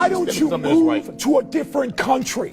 Why don't you move to a different country?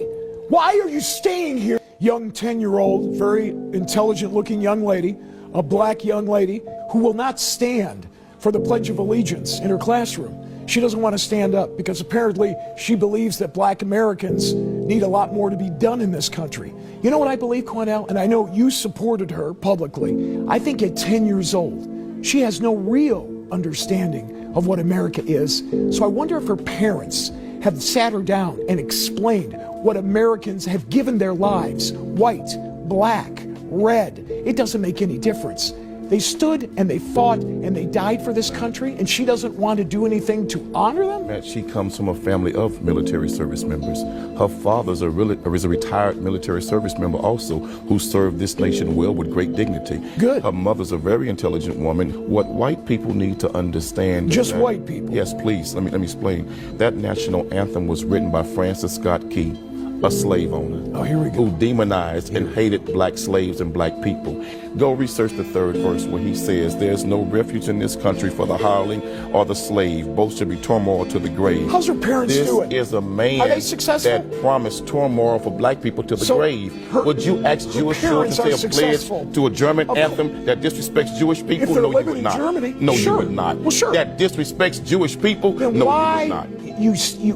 Why are you staying here? Young 10-year-old, very intelligent looking young lady, a black young lady who will not stand for the Pledge of Allegiance in her classroom. She doesn't want to stand up because apparently she believes that black Americans need a lot more to be done in this country. You know what I believe, Cornell? And I know you supported her publicly. I think at 10 years old, she has no real understanding of what America is. So I wonder if her parents have sat her down and explained what Americans have given their lives. White, black, red, it doesn't make any difference. They stood and they fought and they died for this country, and she doesn't want to do anything to honor them? Matt, she comes from a family of military service members. Her father's is a retired military service member also, who served this nation well with great dignity. Good. Her mother's a very intelligent woman. What white people need to understand... Just white people? Yes, please, let me explain. That national anthem was written by Francis Scott Key, a slave owner. Oh, here we go. Who demonized and hated black slaves and black people. Go research the 3rd verse where he says, "There's no refuge in this country for the hireling or the slave. Both should be turmoil to the grave." How's her parents do it? This is a man Are they successful? that promised turmoil for black people to the grave. Would you ask Jewish children to say a pledge to a German anthem that disrespects Jewish people? If they're No, you living would in not. Germany, No, sure. you would not. Well, sure. That disrespects Jewish people? Then No, why? you would not.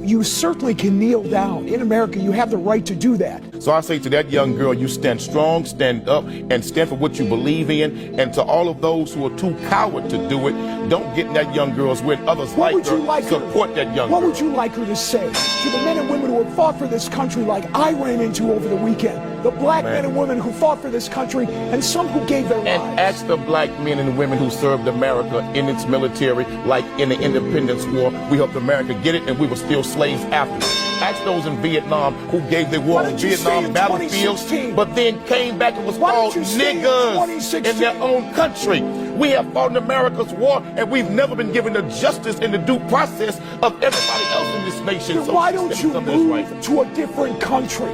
You certainly can kneel down. In America, you have the right to do that. So I say to that young girl, you stand strong, stand up, and stand for what you believe in. And to all of those who are too coward to do it, don't get in that young girl's way. Others like her, support that young girl. What would you like her to say to the men and women who have fought for this country like I ran into over the weekend? The black men and women who fought for this country, and some who gave their lives. And ask the black men and women who served America in its military, like in the Independence War. We helped America get it, and we were still slaves after. Ask those in Vietnam who gave their war on Vietnam battlefields, but then came back and was called niggers in their own country. We have fought in America's war, and we've never been given the justice and the due process of everybody else in this nation. So why don't you move to a different country?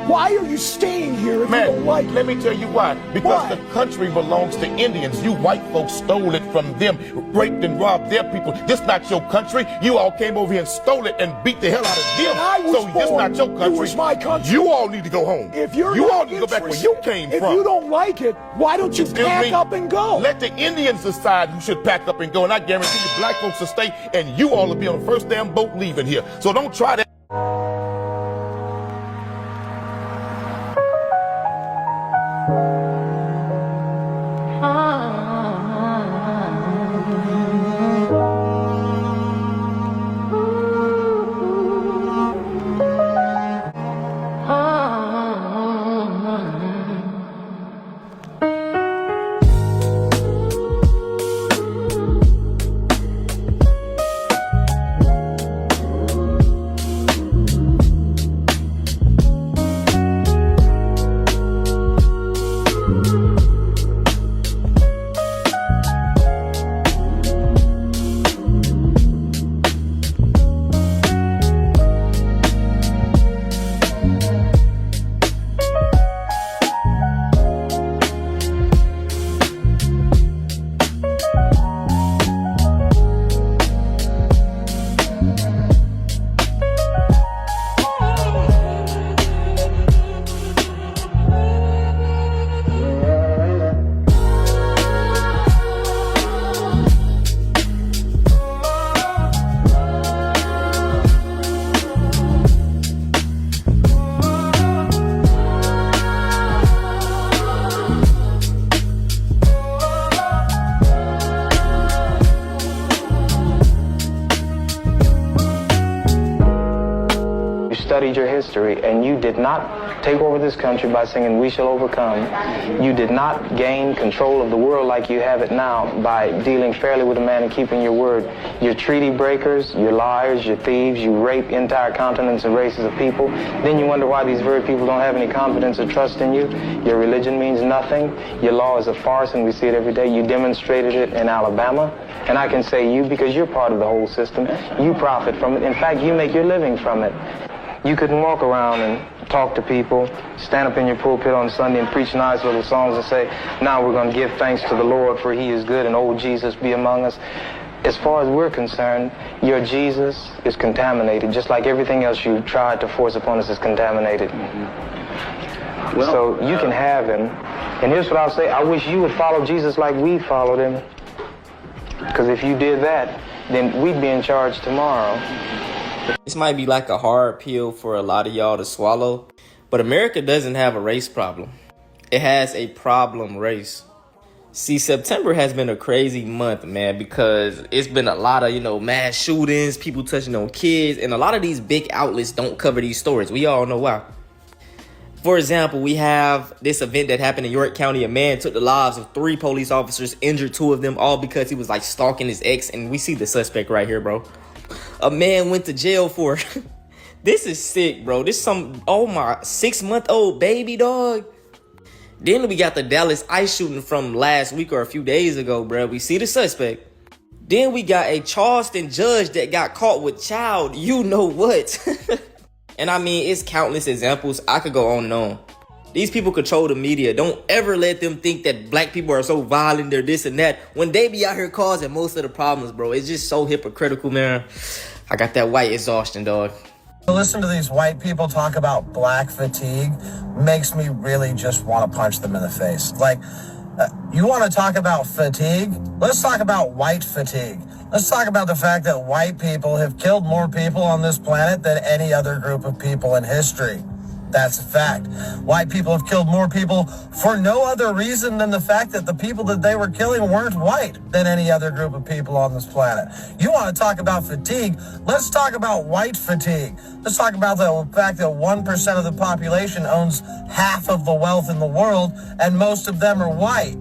Why are you staying here if you don't like it? Let me tell you why. Because the country belongs to Indians. You white folks stole it from them, raped and robbed their people. This not your country. You all came over here and stole it and beat the hell out of them. So this not your country. It was my country. You all need to go home. If you're you all need to go back where you came from. If you don't like it, why don't you pack up and go? Let the Indians decide who should pack up and go. And I guarantee you black folks will stay, and you all will be on the first damn boat leaving here. So don't try that. Studied your history, and you did not take over this country by singing "We Shall Overcome." You did not gain control of the world like you have it now by dealing fairly with a man and keeping your word. You're treaty breakers, you're liars, you're thieves, you rape entire continents and races of people. Then you wonder why these very people don't have any confidence or trust in you. Your religion means nothing. Your law is a farce, and we see it every day. You demonstrated it in Alabama, and I can say you because you're part of the whole system. You profit from it. In fact, you make your living from it. You couldn't walk around and talk to people, stand up in your pulpit on Sunday and preach nice little songs and say, now we're going to give thanks to the Lord for he is good and old Jesus be among us. as far as we're concerned, your Jesus is contaminated, just like everything else you tried to force upon us is contaminated. Well, so you can have him. And here's what I'll say. I wish you would follow Jesus like we followed him. Because if you did that, then we'd be in charge tomorrow. This might be like a hard pill for a lot of y'all to swallow, but America doesn't have a race problem. It has a problem race. See, September has been a crazy month, man, because it's been a lot of, mass shootings, people touching on kids, and a lot of these big outlets don't cover these stories. We all know why. For example, we have this event that happened in York County. A man took the lives of 3 police officers, injured 2 of them, all because he was like stalking his ex. And we see the suspect right here, bro. A man went to jail for this is sick, bro. This some 6-month-old baby, dog. Then we got the Dallas ICE shooting from last week or a few days ago, bro. We see the suspect. Then we got a Charleston judge that got caught with child. You know what? And I mean, it's countless examples. I could go on and on. These people control the media. Don't ever let them think that black people are so violent, they're this and that, when they be out here causing most of the problems, bro. It's just so hypocritical, man. I got that white exhaustion, dog. Listen to these white people talk about black fatigue makes me really just want to punch them in the face. Like, you want to talk about fatigue? Let's talk about white fatigue. Let's talk about the fact that white people have killed more people on this planet than any other group of people in history. That's a fact. White people have killed more people for no other reason than the fact that the people that they were killing weren't white than any other group of people on this planet. You want to talk about fatigue? Let's talk about white fatigue. Let's talk about the fact that 1% of the population owns half of the wealth in the world, and most of them are white.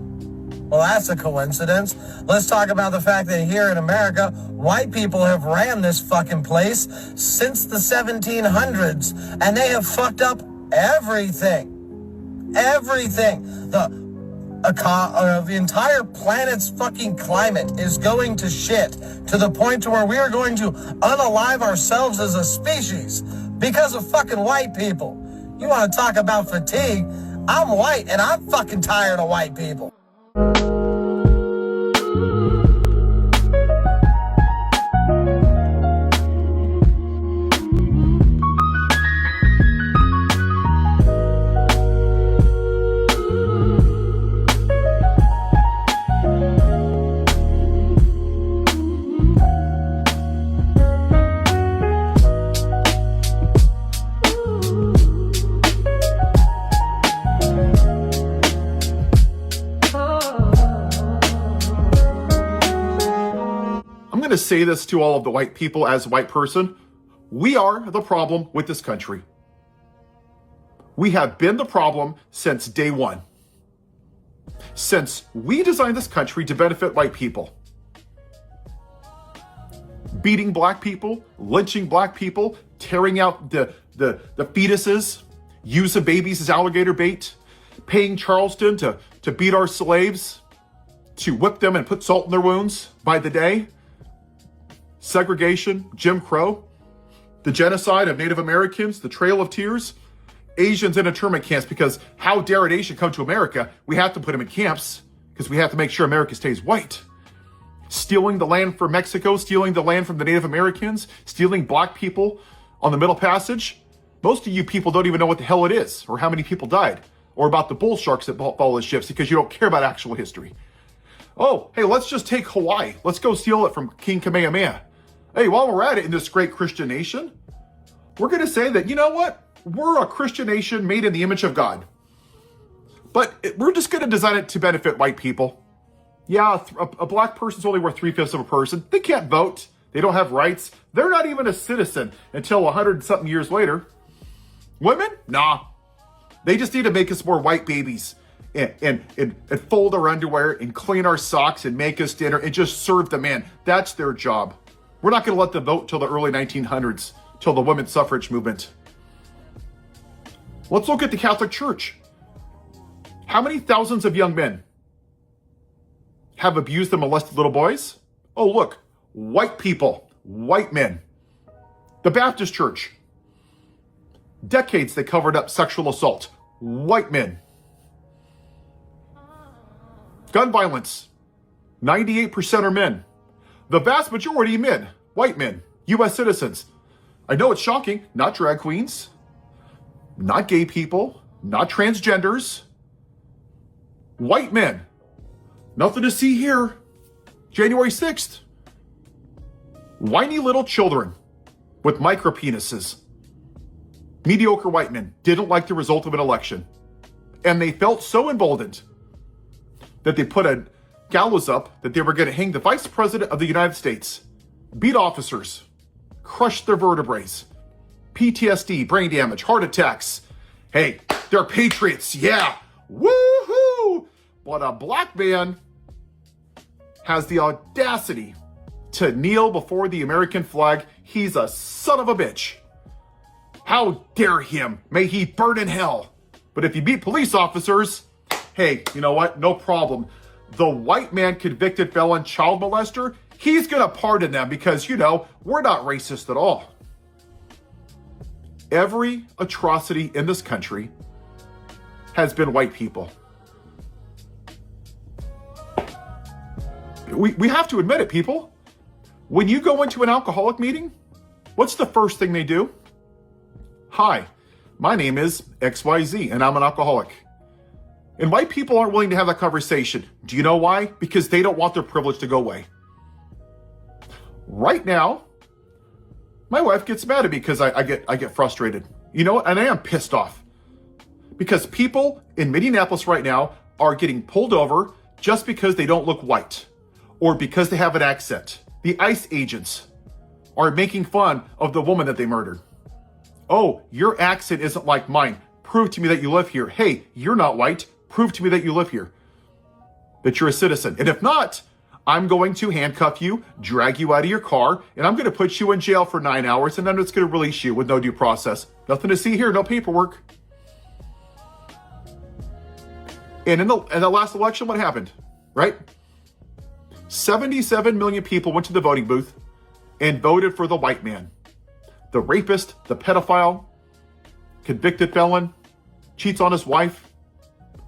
Well, that's a coincidence. Let's talk about the fact that here in America, white people have ran this fucking place since the 1700s, and they have fucked up everything. Everything. The entire planet's fucking climate is going to shit to the point to where we are going to unalive ourselves as a species because of fucking white people. You want to talk about fatigue? I'm white, and I'm fucking tired of white people. To say this to all of the white people as a white person, we are the problem with this country. We have been the problem since day one. Since we designed this country to benefit white people. Beating black people, lynching black people, tearing out the fetuses, using babies as alligator bait, paying Charleston to beat our slaves, to whip them and put salt in their wounds by the day. Segregation, Jim Crow, the genocide of Native Americans, the Trail of Tears, Asians in internment camps, because how dare an Asian come to America? We have to put him in camps because we have to make sure America stays white. Stealing the land from Mexico, stealing the land from the Native Americans, stealing black people on the Middle Passage. Most of you people don't even know what the hell it is or how many people died or about the bull sharks that follow the ships because you don't care about actual history. Oh, hey, let's just take Hawaii. Let's go steal it from King Kamehameha. Hey, while we're at it in this great Christian nation, we're going to say that, you know what? We're a Christian nation made in the image of God. But we're just going to design it to benefit white people. Yeah, a black person's only worth 3/5 of a person. They can't vote. They don't have rights. They're not even a citizen until 100-something years later. Women? Nah. They just need to make us more white babies and fold our underwear and clean our socks and make us dinner and just serve the man. That's their job. We're not going to let them vote till the early 1900s, till the women's suffrage movement. Let's look at the Catholic Church. How many thousands of young men have abused and molested little boys? Oh, look, white people, white men. The Baptist Church. Decades they covered up sexual assault. White men. Gun violence. 98% are men. The vast majority men, white men, U.S. citizens. I know it's shocking, not drag queens, not gay people, not transgenders, white men. Nothing to see here. January 6th. Whiny little children with micro penises. Mediocre white men didn't like the result of an election. And they felt so emboldened that they put a gallows up that they were going to hang the vice president of the United States, beat officers, crush their vertebrae, PTSD, brain damage, heart attacks. Hey, they're patriots, yeah, woohoo! But a black man has the audacity to kneel before the American flag. He's a son of a bitch. How dare him? May he burn in hell. But if you beat police officers, hey, you know what? No problem. The white man convicted felon child molester, he's gonna pardon them because, you know, we're not racist at all. Every atrocity in this country has been white people. We have to admit it, people. When you go into an alcoholic meeting, what's the first thing they do? Hi, my name is XYZ and I'm an alcoholic. And white people aren't willing to have that conversation. Do you know why? Because they don't want their privilege to go away. Right now, my wife gets mad at me because I get frustrated. You know what? And I am pissed off. Because people in Minneapolis right now are getting pulled over just because they don't look white or because they have an accent. The ICE agents are making fun of the woman that they murdered. Oh, your accent isn't like mine. Prove to me that you live here. Hey, you're not white. Prove to me that you live here, that you're a citizen. And if not, I'm going to handcuff you, drag you out of your car, and I'm going to put you in jail for 9 hours, and then it's going to release you with no due process. Nothing to see here, no paperwork. And in the last election, what happened, right? 77 million people went to the voting booth and voted for the white man. The rapist, the pedophile, convicted felon, cheats on his wife,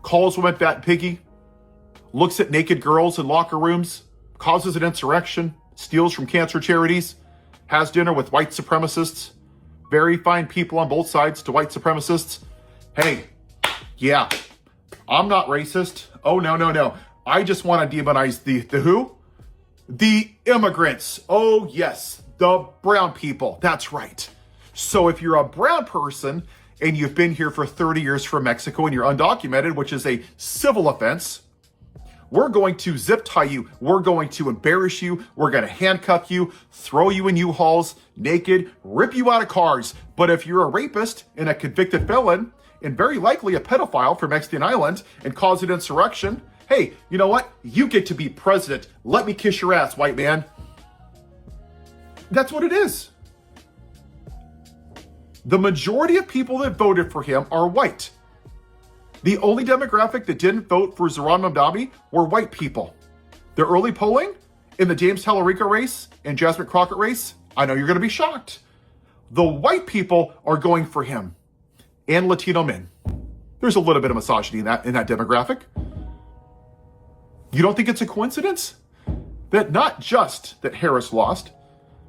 calls women fat piggy, looks at naked girls in locker rooms, causes an insurrection, steals from cancer charities, has dinner with white supremacists, very fine people on both sides to white supremacists. Hey, yeah, I'm not racist. Oh, no. I just want to demonize the who? The immigrants. Oh, yes, the brown people. That's right. So if you're a brown person and you've been here for 30 years from Mexico and you're undocumented, which is a civil offense, we're going to zip tie you. We're going to embarrass you. We're going to handcuff you, throw you in U-Hauls, naked, rip you out of cars. But if you're a rapist and a convicted felon, and very likely a pedophile from Mexican Island, and cause an insurrection, hey, you know what? You get to be president. Let me kiss your ass, white man. That's what it is. The majority of people that voted for him are white. The only demographic that didn't vote for Zohran Mamdani were white people. The early polling in the James Tallarico race and Jasmine Crockett race, I know you're going to be shocked. The white people are going for him, and Latino men. There's a little bit of misogyny in that demographic. You don't think it's a coincidence that not just that Harris lost,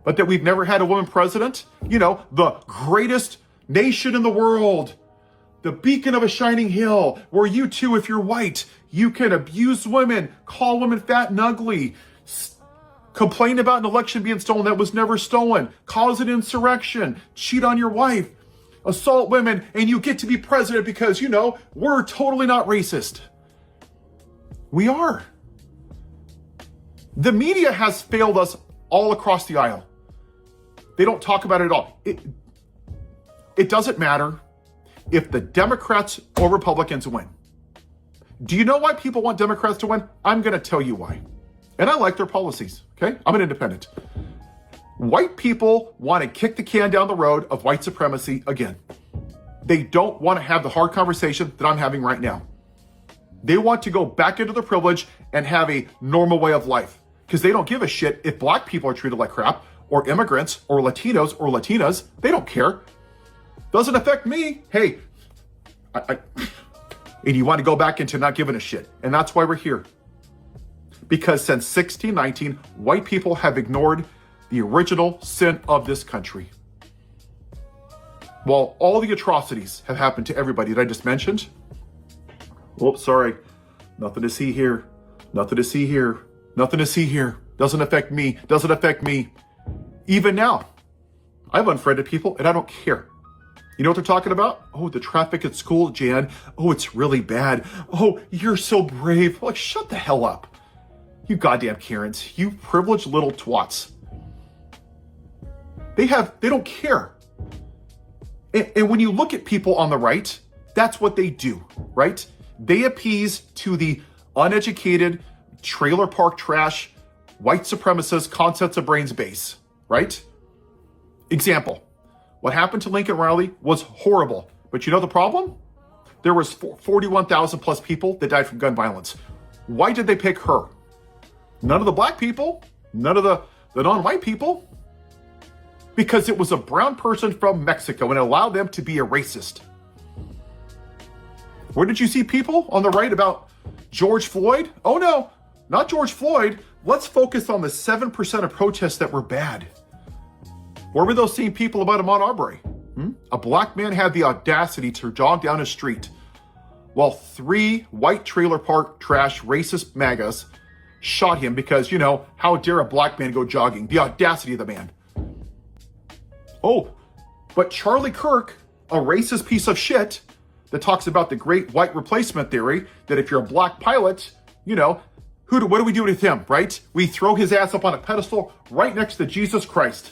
but that we've never had a woman president? You know, the greatest nation in the world, the beacon of a shining hill, where you too, if you're white, you can abuse women, call women fat and ugly, complain about an election being stolen that was never stolen, cause an insurrection, cheat on your wife, assault women, and you get to be president because, you know, we're totally not racist. We are. The media has failed us all across the aisle. They don't talk about it at all. It doesn't matter if the Democrats or Republicans win. Do you know why people want Democrats to win? I'm going to tell you why. And I like their policies, okay? I'm an independent. White people want to kick the can down the road of white supremacy again. They don't want to have the hard conversation that I'm having right now. They want to go back into their privilege and have a normal way of life because they don't give a shit if black people are treated like crap or immigrants or Latinos or Latinas. They don't care. Doesn't affect me. Hey, and you want to go back into not giving a shit. And that's why we're here. Because since 1619, white people have ignored the original sin of this country. While all the atrocities have happened to everybody that I just mentioned, oops, sorry, nothing to see here, nothing to see here, nothing to see here, doesn't affect me, doesn't affect me. Even now, I've unfriended people and I don't care. You know what they're talking about? Oh, the traffic at school, Jan. Oh, it's really bad. Oh, you're so brave. Like, shut the hell up. You goddamn Karens, you privileged little twats. They don't care. And when you look at people on the right, that's what they do, right? They appease to the uneducated, trailer park trash, white supremacist concepts of brains base, right? Example, what happened to Lincoln Riley was horrible. But you know the problem? There was 41,000 plus people that died from gun violence. Why did they pick her? None of the black people, none of the non-white people. Because it was a brown person from Mexico and it allowed them to be a racist. Where did you see people on the right about George Floyd? Oh no, not George Floyd. Let's focus on the 7% of protests that were bad. Where were those same people about Ahmaud Arbery? A black man had the audacity to jog down a street while 3 white trailer park trash racist MAGAs shot him because, you know, how dare a black man go jogging? The audacity of the man. Oh, but Charlie Kirk, a racist piece of shit that talks about the great white replacement theory, that if you're a black pilot, you know, what do we do with him, right? We throw his ass up on a pedestal right next to Jesus Christ.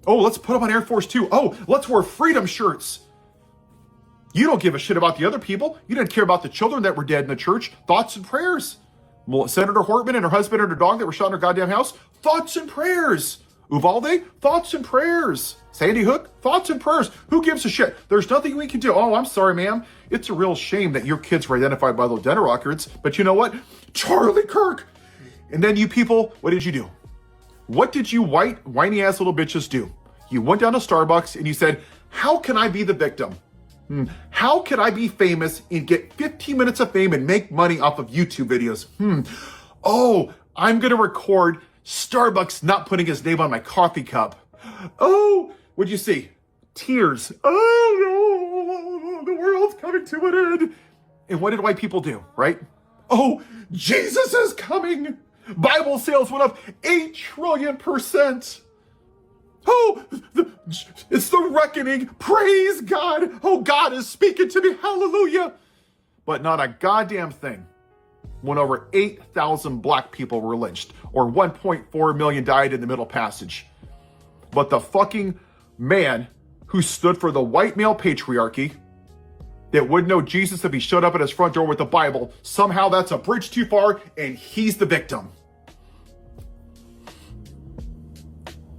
Oh, let's put him on Air Force 2. Oh, let's wear freedom shirts. You don't give a shit about the other people. You didn't care about the children that were dead in the church. Thoughts and prayers. Well, Senator Hortman and her husband and her dog that were shot in her goddamn house. Thoughts and prayers. Uvalde, thoughts and prayers. Sandy Hook, thoughts and prayers. Who gives a shit? There's nothing we can do. Oh, I'm sorry, ma'am. It's a real shame that your kids were identified by those dental records. But you know what? Charlie Kirk. And then you people, what did you do? What did you whiny ass little bitches do? You went down to Starbucks and you said, how can I be the victim? How can I be famous and get 15 minutes of fame and make money off of YouTube videos? Oh, I'm going to record Starbucks not putting his name on my coffee cup. Oh, what'd you see? Tears. Oh no, the world's coming to an end. And what did white people do, right? Oh, Jesus is coming. Bible sales went up 8 trillion%. Oh, it's the reckoning. Praise God. Oh, God is speaking to me. Hallelujah. But not a goddamn thing when over 8,000 black people were lynched, or 1.4 million died in the Middle Passage. But the fucking man who stood for the white male patriarchy that wouldn't know Jesus if he showed up at his front door with the Bible, somehow that's a bridge too far and he's the victim.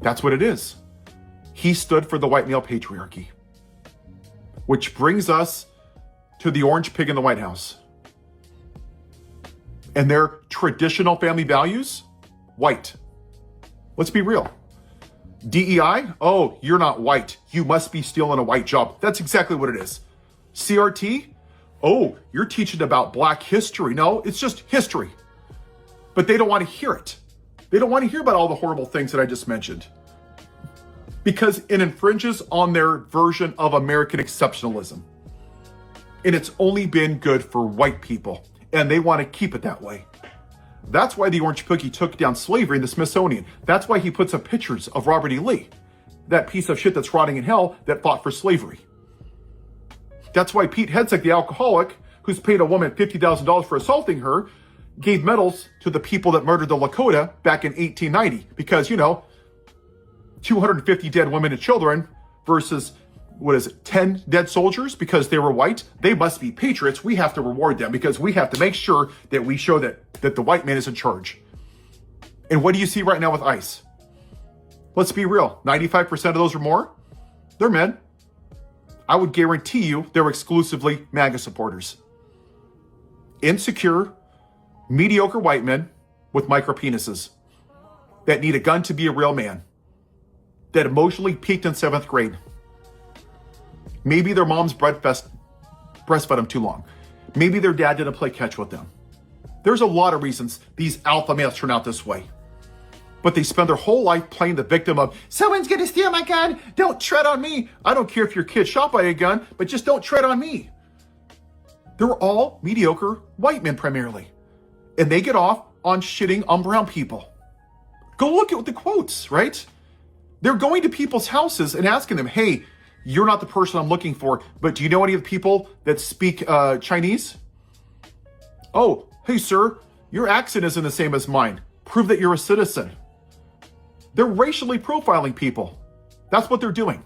That's what it is. He stood for the white male patriarchy. Which brings us to the orange pig in the White House. And their traditional family values? White. Let's be real. DEI? Oh, you're not white. You must be stealing a white job. That's exactly what it is. CRT? Oh, you're teaching about black history. No, it's just history. But they don't want to hear it. They don't want to hear about all the horrible things that I just mentioned. Because it infringes on their version of American exceptionalism. And it's only been good for white people. And they want to keep it that way. That's why the Orange Pookie took down slavery in the Smithsonian. That's why he puts up pictures of Robert E. Lee, that piece of shit that's rotting in hell that fought for slavery. That's why Pete Hegseth, the alcoholic, who's paid a woman $50,000 for assaulting her, gave medals to the people that murdered the Lakota back in 1890. Because, 250 dead women and children versus, 10 dead soldiers because they were white? They must be patriots. We have to reward them because we have to make sure that we show that the white man is in charge. And what do you see right now with ICE? Let's be real. 95% of those or more, they're men. I would guarantee you they're exclusively MAGA supporters. Insecure, mediocre white men with micro penises that need a gun to be a real man, that emotionally peaked in 7th grade. Maybe their mom's breastfed them too long. Maybe their dad didn't play catch with them. There's a lot of reasons these alpha males turn out this way. But they spend their whole life playing the victim of, someone's gonna steal my gun, don't tread on me. I don't care if your kid's shot by a gun, but just don't tread on me. They're all mediocre white men primarily. And they get off on shitting on brown people. Go look at the quotes, right? They're going to people's houses and asking them, hey, you're not the person I'm looking for, but do you know any of the people that speak Chinese? Oh, hey, sir, your accent isn't the same as mine. Prove that you're a citizen. They're racially profiling people. That's what they're doing.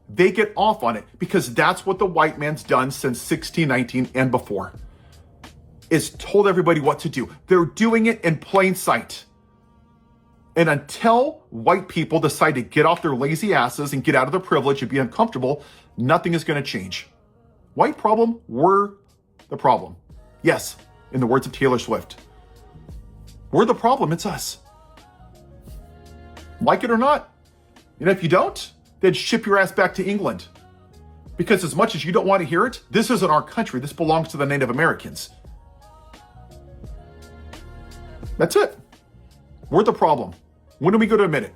They get off on it because that's what the white man's done since 1619 and before. Is told everybody what to do. They're doing it in plain sight. And until white people decide to get off their lazy asses and get out of their privilege and be uncomfortable, nothing is going to change. White problem, we're the problem. Yes, in the words of Taylor Swift. We're the problem, it's us. Like it or not. And if you don't, then ship your ass back to England. Because as much as you don't want to hear it, this isn't our country. This belongs to the Native Americans. That's it. We're the problem. When are we going to admit it?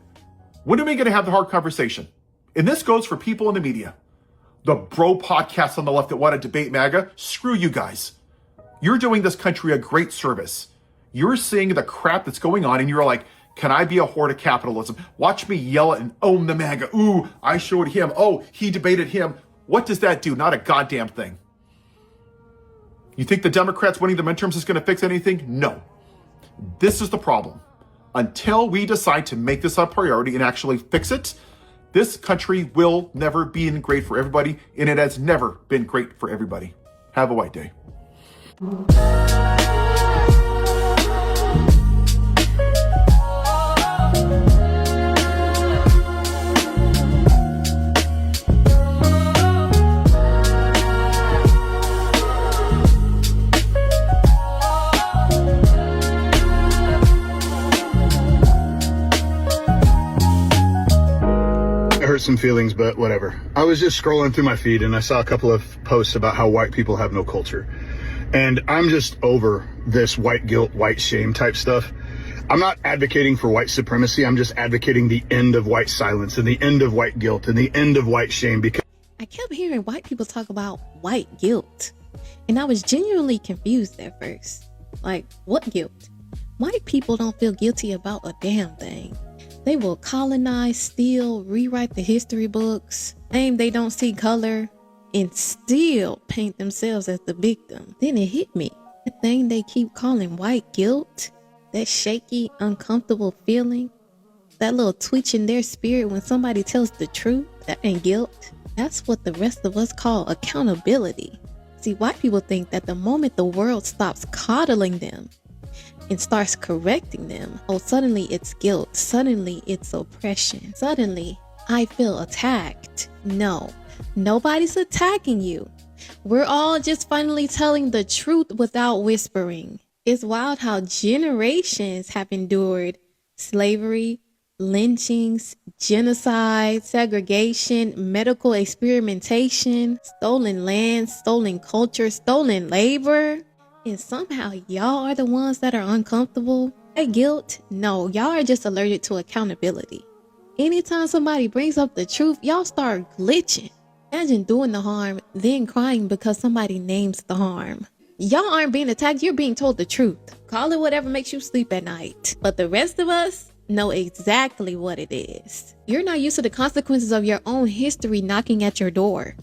When are we going to have the hard conversation? And this goes for people in the media. The bro podcasts on the left that want to debate MAGA, screw you guys. You're doing this country a great service. You're seeing the crap that's going on and you're like, can I be a whore to capitalism? Watch me yell it and own the MAGA. Ooh, I showed him. Oh, he debated him. What does that do? Not a goddamn thing. You think the Democrats winning the midterms is going to fix anything? No. This is the problem. Until we decide to make this a priority and actually fix it, this country will never be great for everybody, and it has never been great for everybody. Have a white day. Some feelings, but whatever. I was just scrolling through my feed and I saw a couple of posts about how white people have no culture. And I'm just over this white guilt, white shame type stuff. I'm not advocating for white supremacy. I'm just advocating the end of white silence and the end of white guilt and the end of white shame. Because I kept hearing white people talk about white guilt. And I was genuinely confused at first. Like, what guilt? White people don't feel guilty about a damn thing. They will colonize, steal, rewrite the history books, claim they don't see color, and still paint themselves as the victim. Then it hit me. The thing they keep calling white guilt, that shaky, uncomfortable feeling, that little twitch in their spirit when somebody tells the truth, that ain't guilt. That's what the rest of us call accountability. See, white people think that the moment the world stops coddling them, and starts correcting them, oh, suddenly it's guilt, suddenly it's oppression, suddenly I feel attacked. No, nobody's attacking you. We're all just finally telling the truth without whispering. It's wild how generations have endured slavery, lynchings, genocide, segregation, medical experimentation, stolen land, stolen culture, stolen labor. And somehow y'all are the ones that are uncomfortable. That guilt? No, y'all are just allergic to accountability. Anytime somebody brings up the truth, y'all start glitching. Imagine doing the harm, then crying because somebody names the harm. Y'all aren't being attacked, you're being told the truth. Call it whatever makes you sleep at night. But the rest of us know exactly what it is. You're not used to the consequences of your own history knocking at your door.